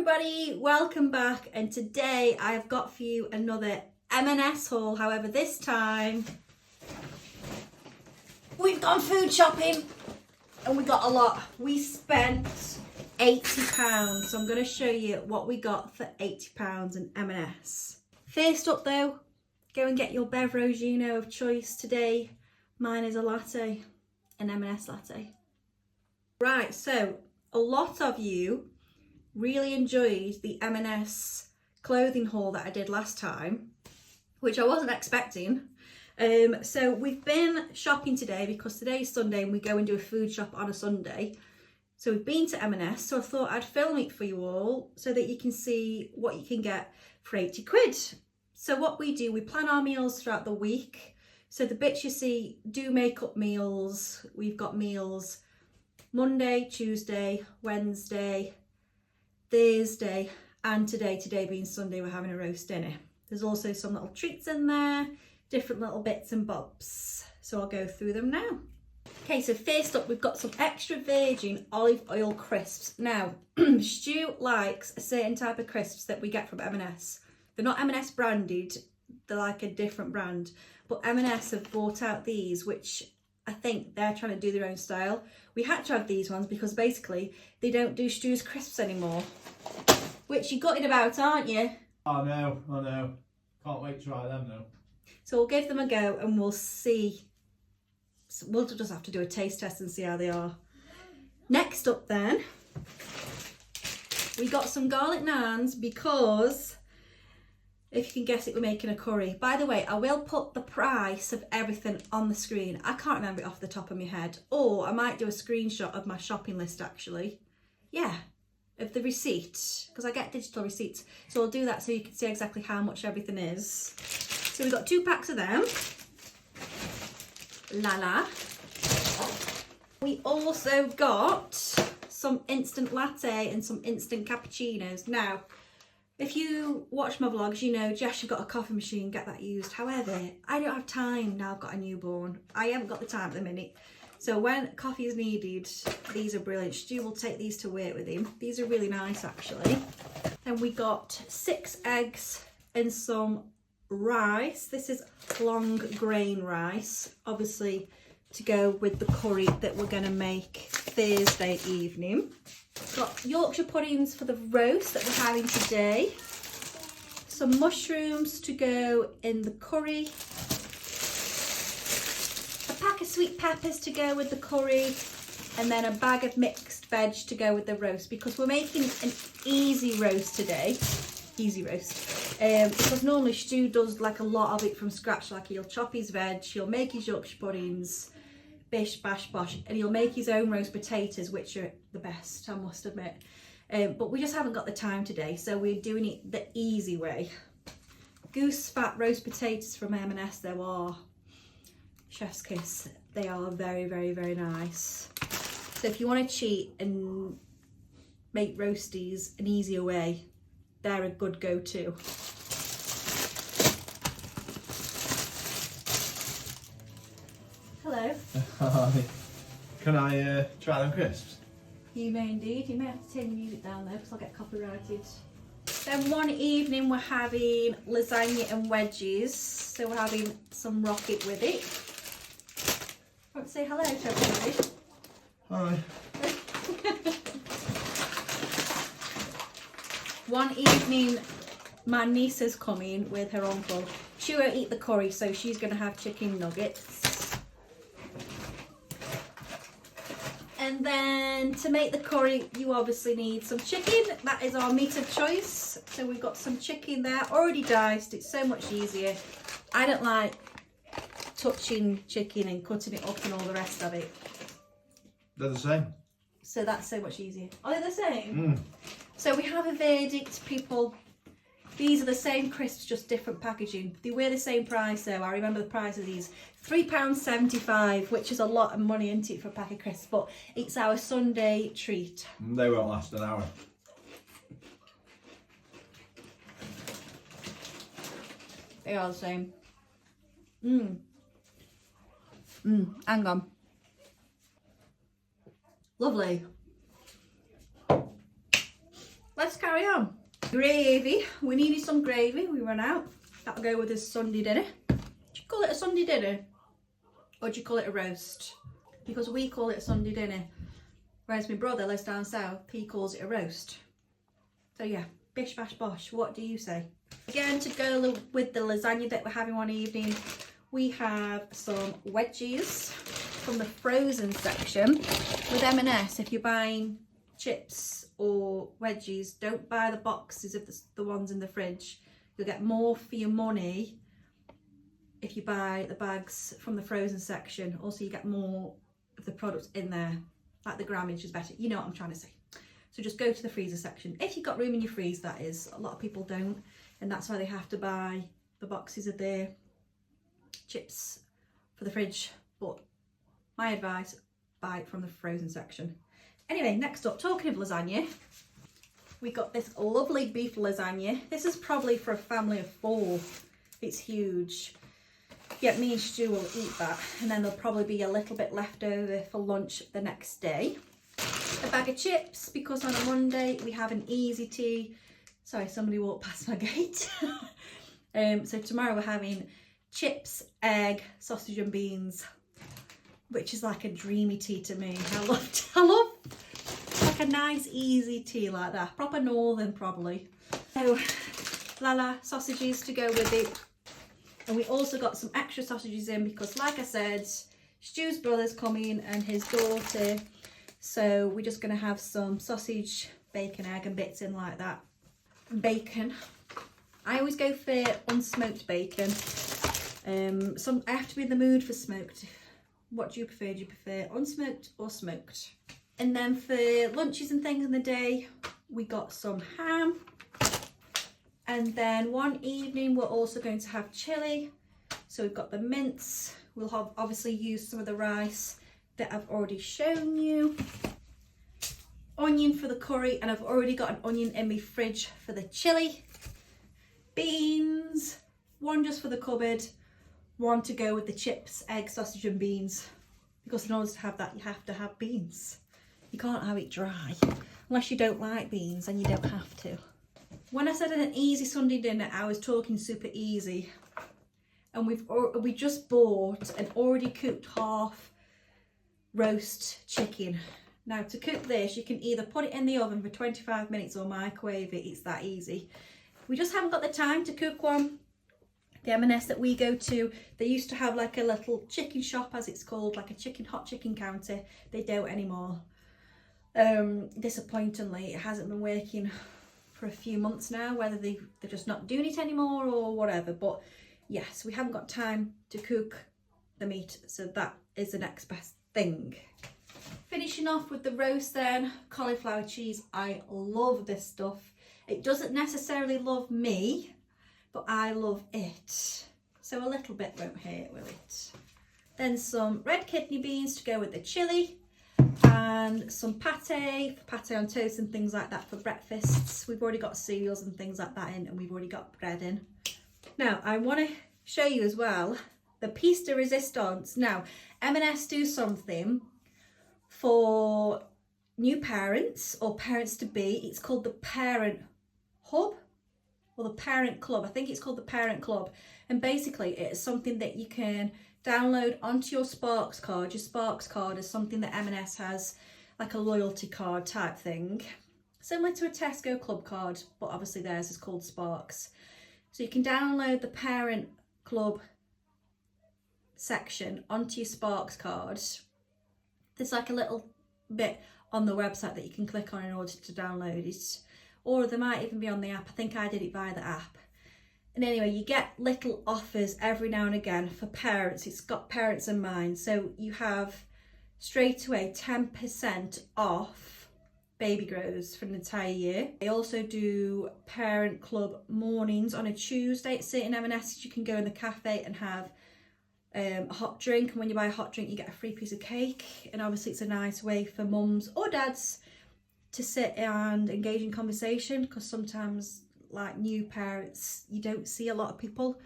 everybody, welcome back, and today I have got for you another M&S haul. However, this time we've gone food shopping and we got a lot. We spent £80, so I'm going to show you what we got for £80 in M&S. First up though, go and get your Beverages of choice today. Mine is a latte, an M&S latte. Right, so a lot of you really enjoyed the M&S clothing haul that I did last time, which I wasn't expecting. So we've been shopping today because today's Sunday and we go and do a food shop on a Sunday. So we've been to M&S, so I thought I'd film it for you all so that you can see what you can get for 80 quid. So what we do, we plan our meals throughout the week. So the bits you see do make up meals. We've got meals Monday, Tuesday, Wednesday, Thursday, and today being Sunday, we're having a roast dinner. There's also some little treats in there, different little bits and bobs. So I'll go through them now. Okay, so first up, we've got some extra virgin olive oil crisps. Now, Stu likes a certain type of crisps that we get from M&S. They're not M&S branded, they're like a different brand. But M&S have brought out these, which I think they're trying to do their own style. We had to have these ones because basically they don't do Stu's crisps anymore. Which you're gutted about, aren't you? I know. Can't wait to try them though. So we'll give them a go and we'll see. We'll just have to do a taste test and see how they are. Next up then, we got some garlic naans because, if you can guess it, we're making a curry. By the way, I will put the price of everything on the screen. I can't remember it off the top of my head. Or I might do a screenshot of my shopping list actually. Yeah, of the receipt, because I get digital receipts. So I'll do that so you can see exactly how much everything is. So we've got 2 packs of them. La. We also got some instant latte and some instant cappuccinos. Now, if you watch my vlogs, you know Jess, you've got a coffee machine, get that used. However, I don't have time now I've got a newborn. I haven't got the time at the minute. So when coffee is needed, these are brilliant. Stu will take these to work with him. These are really nice actually. And we got 6 eggs and some rice. This is long grain rice, obviously to go with the curry that we're going to make Thursday evening. Got Yorkshire puddings for the roast that we're having today. Some mushrooms to go in the curry. A pack of sweet peppers to go with the curry. And then a bag of mixed veg to go with the roast, because we're making an easy roast today. Easy roast. Because normally Stu does like a lot of it from scratch. Like he'll chop his veg, he'll make his Yorkshire puddings, bish bash bosh, and he'll make his own roast potatoes, which are the best, I must admit. But we just haven't got the time today, so we're doing it the easy way. Goose fat roast potatoes from M&S, they are chef's kiss. They are very, very, very nice. So if you want to cheat and make roasties an easier way, they're a good go-to. Hello. Hi. Can I try them crisps? You may indeed. You may have to turn the music down though, because I'll get copyrighted. Then one evening we're having lasagna and wedges. So we're having some rocket with it. Want to say hello to everybody? Hi. One evening my niece is coming with her uncle. She won't eat the curry, so she's going to have chicken nuggets. And then to make the curry, you obviously need some chicken. That is our meat of choice. So we've got some chicken there, already diced. It's so much easier. I don't like touching chicken and cutting it up and all the rest of it. They're the same. So that's so much easier. Are they the same? Mm. So we have a verdict, people. These are the same crisps, just different packaging. They were the same price though. I remember the price of these. £3.75, which is a lot of money, isn't it, for a pack of crisps? But it's our Sunday treat. They won't last an hour. They are the same. Hang on. Lovely. let's carry on. Gravy. We needed some gravy. We ran out. That'll go with this Sunday dinner. Do you call it a Sunday dinner? Or do you call it a roast? Because we call it a Sunday dinner. Whereas my brother lives down south, he calls it a roast. So yeah, bish bash bosh, what do you say? Again, to go with the lasagna that we're having one evening, we have some wedges from the frozen section. With M&S, if you're buying chips or wedges, don't buy the boxes of the ones in the fridge. You'll get more for your money if you buy the bags from the frozen section. Also, you get more of the products in there. Like the grammage is better. You know what I'm trying to say. So just go to the freezer section. If you've got room in your freezer, that is. A lot of people don't. And that's why they have to buy the boxes of their chips for the fridge. But my advice, buy it from the frozen section. Anyway, next up, talking of lasagna, we got this lovely beef lasagna. This is probably for a family of 4. It's huge. Yeah, me and Stu will eat that, and then there'll probably be a little bit left over for lunch the next day. A bag of chips, because on a Monday we have an easy tea. Sorry, somebody walked past my gate. So tomorrow we're having chips, egg, sausage and beans, which is like a dreamy tea to me. I love like a nice easy tea like that. Proper northern probably. So lala sausages to go with it. And we also got some extra sausages in because, like I said, Stu's brother's coming and his daughter. So we're just going to have some sausage, bacon, egg and bits in like that. And bacon. I always go for unsmoked bacon. I have to be in the mood for smoked. What do you prefer? Do you prefer unsmoked or smoked? And then for lunches and things in the day, we got some ham. And then one evening we're also going to have chilli. So we've got the mince. We'll have obviously use some of the rice that I've already shown you. Onion for the curry, and I've already got an onion in my fridge for the chilli. Beans, one just for the cupboard, one to go with the chips, egg, sausage and beans. Because in order to have that, you have to have beans. You can't have it dry. Unless you don't like beans, and you don't have to. When I said an easy Sunday dinner, I was talking super easy. And we just bought an already cooked half roast chicken. Now to cook this, you can either put it in the oven for 25 minutes or microwave it. It's that easy. We just haven't got the time to cook one. The M&S that we go to, they used to have like a little chicken shop, as it's called, like a hot chicken counter. They don't anymore. Disappointingly, it hasn't been working for a few months now, whether they're just not doing it anymore or whatever. But yes, we haven't got time to cook the meat, so that is the next best thing. Finishing off with the roast then, cauliflower cheese. I love this stuff. It doesn't necessarily love me, but I love it. So a little bit won't hurt, will it? Then some red kidney beans to go with the chilli, and some pate on toast and things like that for breakfasts. We've already got cereals and things like that in, and we've already got bread in. Now I want to show you as well the piece de resistance. Now M&S do something for new parents or parents to be. It's called the Parent Hub or the Parent Club. I think it's called the Parent Club, and basically it's something that you can download onto your Sparks card. Your Sparks card is something that M&S has, like a loyalty card type thing, similar to a Tesco club card, but obviously theirs is called Sparks. So you can download the Parent Club section onto your Sparks card. There's like a little bit on the website that you can click on in order to download it, or there might even be on the app. I think I did it via the app. And anyway, you get little offers every now and again for parents. It's got parents in mind. So you have straight away 10% off baby grows for an entire year. They also do Parent Club mornings on a Tuesday at certain M&S. You can go in the cafe and have a hot drink, and when you buy a hot drink you get a free piece of cake. And obviously it's a nice way for mums or dads to sit and engage in conversation, because sometimes, like new parents, you don't see a lot of people,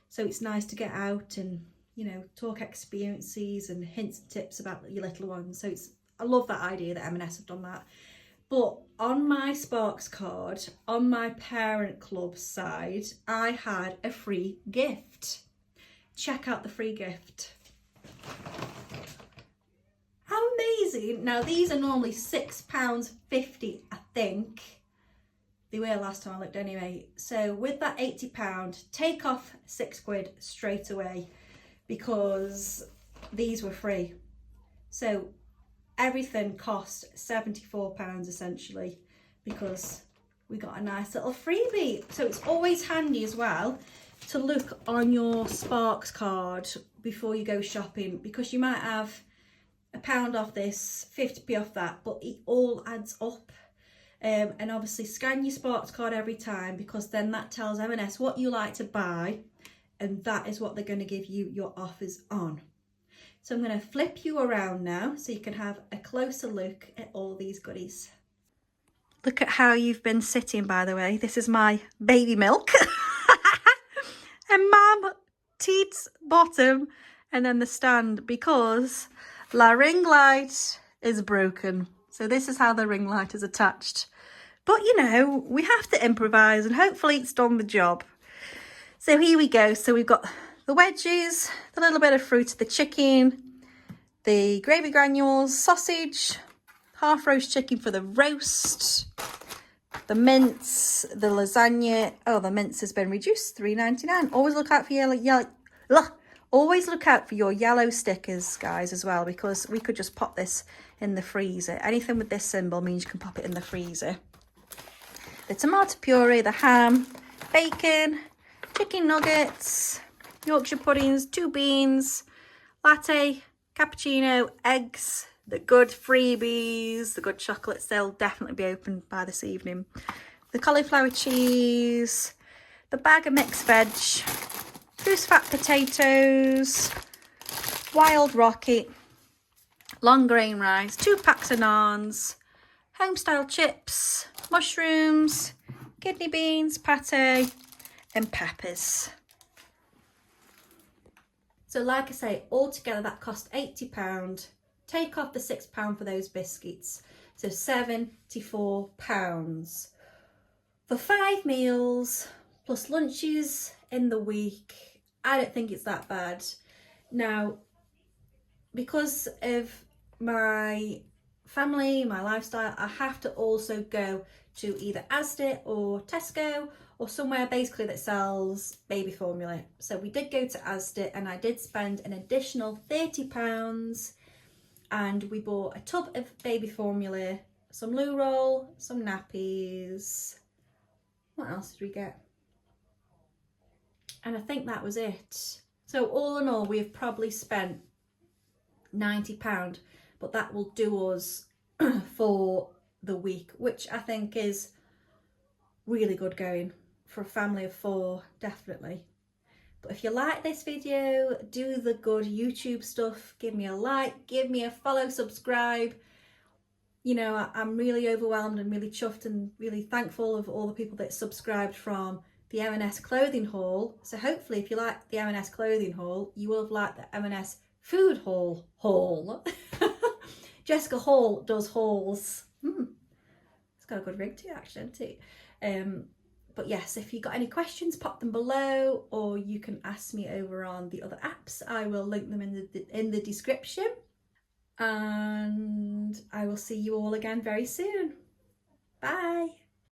so it's nice to get out and, you know, talk experiences and hints and tips about your little ones. So I love that idea that M&S have done that. But on my Sparks card, on my parent club side, I had a free gift. Check out the free gift. How amazing. Now these are normally £6.50, I think. They were last time I looked anyway. So with that £80, take off £6 straight away because these were free. So everything cost £74 essentially because we got a nice little freebie. So it's always handy as well to look on your Sparks card before you go shopping, because you might have £1 off this, 50p off that, but it all adds up. And obviously scan your Sparks card every time, because then that tells M&S what you like to buy, and that is what they're going to give you your offers on. So I'm going to flip you around now so you can have a closer look at all these goodies. Look at how you've been sitting, by the way. This is my baby milk. And Mum, teats bottom, and then the stand, because la ring light is broken. So this is how the ring light is attached. But you know, we have to improvise and hopefully it's done the job. So here we go. So we've got the wedges, the little bit of fruit of the chicken, the gravy granules, sausage, half roast chicken for the roast, the mince, the lasagna. Oh, the mince has been reduced, $3.99. Always look out for always look out for your yellow stickers, guys, as well, because we could just pop this in the freezer. Anything with this symbol means you can pop it in the freezer. The tomato puree, the ham, bacon, chicken nuggets, Yorkshire puddings, 2 beans, latte, cappuccino, eggs, the good freebies, the good chocolates. They'll definitely be open by this evening. The cauliflower cheese, the bag of mixed veg, goose fat potatoes, wild rocket, long grain rice, 2 packs of naans, home style chips, mushrooms, kidney beans, pate, and peppers. So like I say, altogether that cost £80. Take off the £6 for those biscuits, so £74 for 5 meals plus lunches in the week. I don't think it's that bad. Now, because of my family, my lifestyle, I have to also go to either Asda or Tesco or somewhere basically that sells baby formula. So we did go to Asda and I did spend an additional £30, and we bought a tub of baby formula, some loo roll, some nappies. What else did we get? And I think that was it. So all in all, we've probably spent £90, but that will do us for the week, which I think is really good going for a family of 4, definitely. But if you like this video, do the good YouTube stuff, give me a like, give me a follow, subscribe. You know, I'm really overwhelmed and really chuffed and really thankful of all the people that subscribed from the M&S clothing haul. So hopefully if you like the M&S clothing haul, you will have liked the M&S food haul. Jessica Hall does hauls. It's got a good ring to it actually, hasn't it? But yes, if you've got any questions, pop them below, or you can ask me over on the other apps. I will link them in the description. And I will see you all again very soon. Bye.